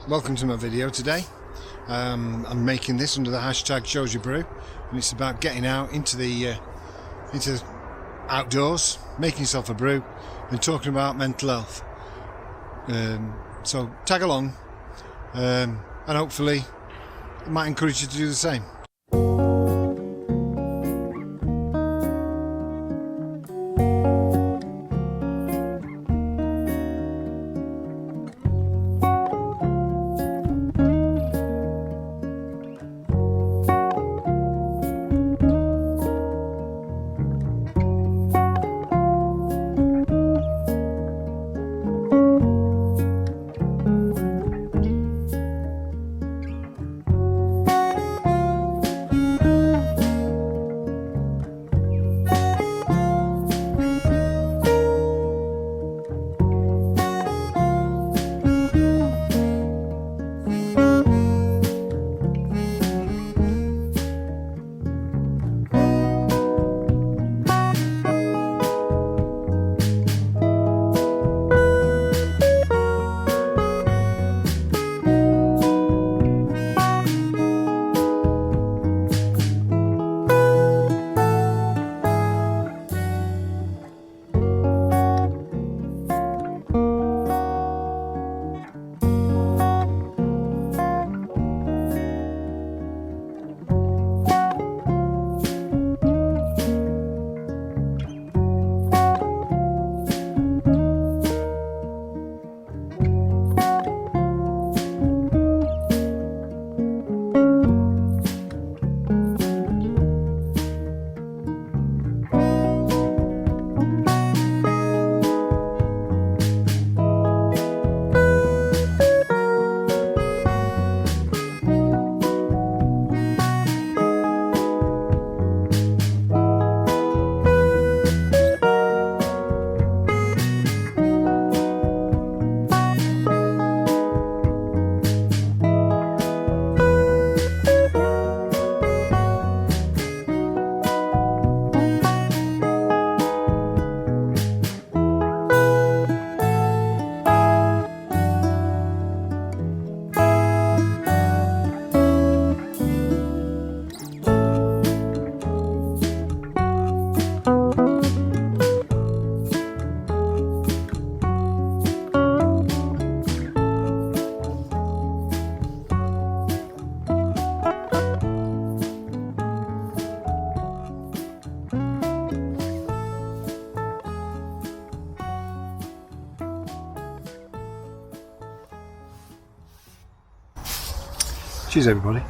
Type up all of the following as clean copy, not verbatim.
Welcome to my video today. I'm making this under the hashtag showusyourbrew, and it's about getting out into the outdoors, making yourself a brew, and talking about mental health. So tag along, and hopefully it might encourage you to do the same. Cheers, everybody.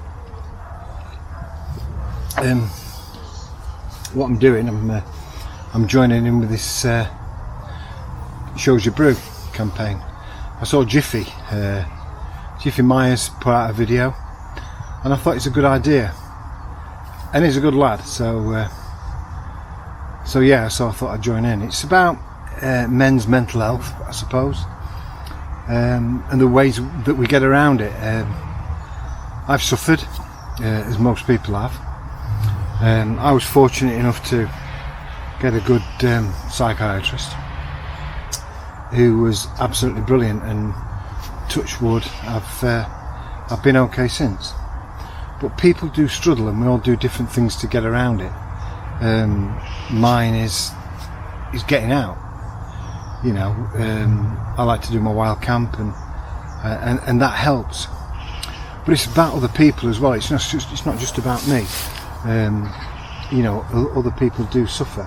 What I'm doing, I'm joining in with this Shows Your Brew campaign. I saw Jiffy Myers put out a video, and I thought it's a good idea, and he's a good lad. So I thought I'd join in. It's about men's mental health, I suppose, and the ways that we get around it. I've suffered, as most people have. I was fortunate enough to get a good psychiatrist who was absolutely brilliant, and touch wood, I've been okay since. But people do struggle, and we all do different things to get around it. Mine is getting out. You know, I like to do my wild camp, and that helps. But it's about other people as well. It's not just about me. You know, other people do suffer.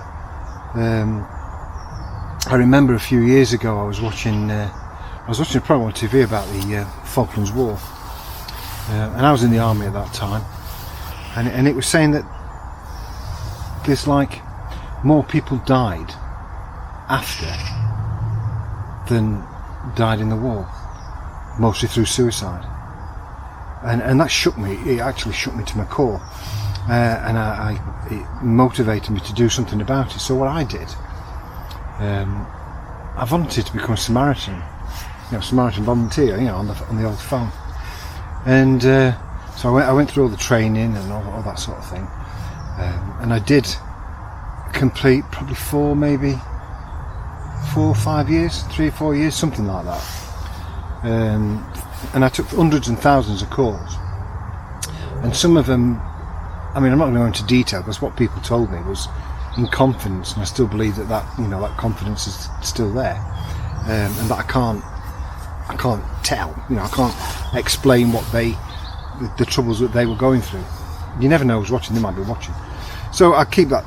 I remember a few years ago I was watching a program on TV about the Falklands War, and I was in the army at that time, and it was saying that there's like more people died after than died in the war, mostly through suicide. And that shook me. It actually shook me to my core, and it motivated me to do something about it. So what I did, I volunteered to become a Samaritan, Samaritan volunteer, on the old phone. And so I went through all the training and all that sort of thing, and I did complete probably 4 or 5 years, 3 or 4 years, something like that. and I took hundreds and thousands of calls, and some of them, I mean, I'm not going to go into detail because what people told me was in confidence, and I still believe that that confidence is still there, and that I can't tell, I can't explain what the troubles that they were going through. You never know who's watching; they might be watching. So I'll keep that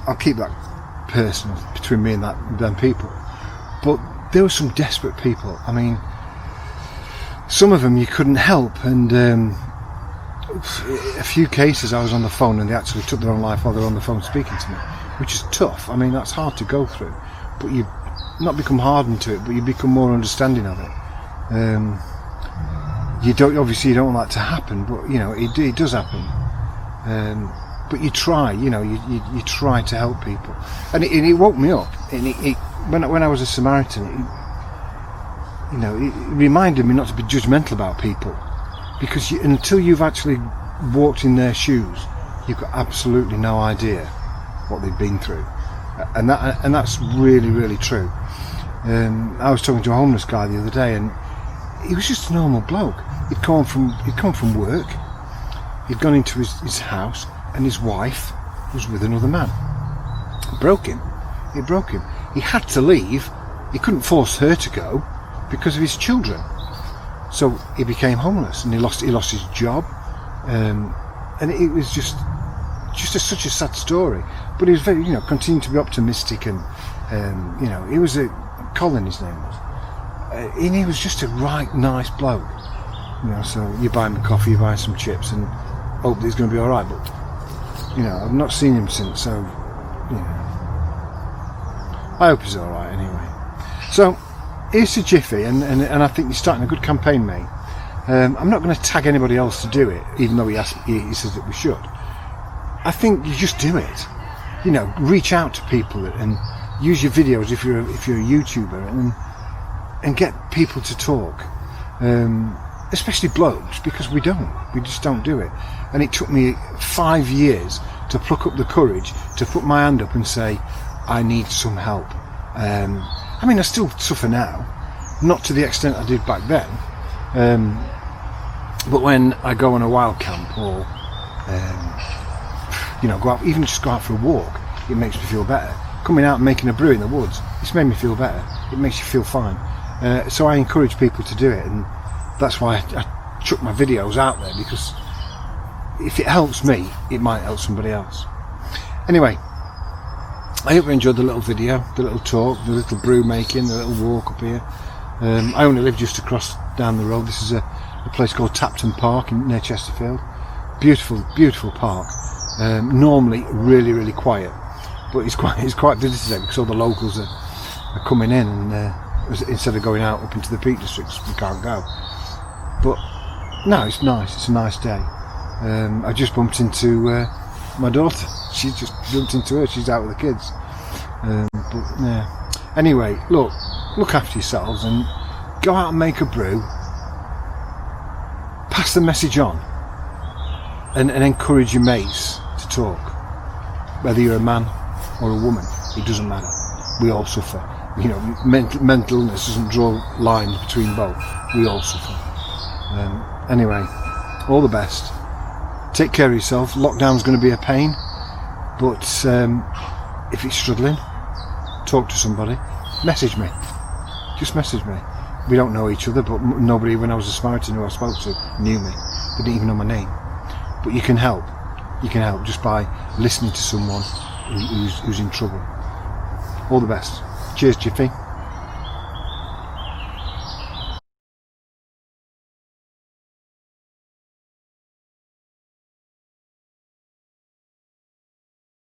personal between me and them people. But there were some desperate people. I mean, some of them you couldn't help, and a few cases I was on the phone and they actually took their own life while they're on the phone speaking to me, which is tough. I mean, that's hard to go through, but you not become hardened to it, but you become more understanding of it. You don't want that to happen, but it does happen. But you try, you try to help people, and it woke me up. And when I was a Samaritan, it reminded me not to be judgmental about people, because until you've actually walked in their shoes, you've got absolutely no idea what they've been through, and that's really, really true. I was talking to a homeless guy the other day, and he was just a normal bloke. He'd come from work. He'd gone into his house, and his wife was with another man. It broke him. He had to leave. He couldn't force her to go because of his children. So he became homeless, and he lost his job. And it was just such a sad story. But he was very, continued to be optimistic, and he was Colin, his name was, and he was just a right nice bloke. So you buy him a coffee, you buy him some chips, and hope that he's going to be all right. But I've not seen him since, so I hope he's all right anyway. So here's to Jiffy, and I think you're starting a good campaign, mate. I'm not going to tag anybody else to do it, even though he says that we should. I think you just do it. Reach out to people and use your videos if you're a YouTuber, and get people to talk, especially blokes, because we just don't do it. And it took me 5 years to pluck up the courage to put my hand up and say, I need some help. I mean, I still suffer now, not to the extent I did back then, but when I go on a wild camp, or go out, even just go out for a walk, it makes me feel better. Coming out and making a brew in the woods, it's made me feel better. It makes you feel fine. So I encourage people to do it, and that's why I chuck my videos out there, because if it helps me, it might help somebody else. Anyway, I hope you enjoyed the little video, the little talk, the little brew making, the little walk up here. I only live just across down the road. This is a place called Tapton Park near Chesterfield. Beautiful, beautiful park. Normally really, really quiet, but it's quite busy today because all the locals are coming in, and instead of going out up into the Peak Districts, we can't go. But no, it's nice. It's a nice day. I just bumped into my daughter. She just bumped into her. She's out with the kids. But yeah. Anyway, look after yourselves and go out and make a brew. Pass the message on, and encourage your mates to talk. Whether you're a man or a woman, it doesn't matter. We all suffer. Mental illness doesn't draw lines between both. We all suffer. Anyway, all the best. Take care of yourself. Lockdown's going to be a pain, but if you're struggling, talk to somebody. Message me. Just message me. We don't know each other, but nobody, when I was a Samaritan who I spoke to, knew me. They didn't even know my name. But you can help. You can help just by listening to someone who's in trouble. All the best. Cheers, Jiffy.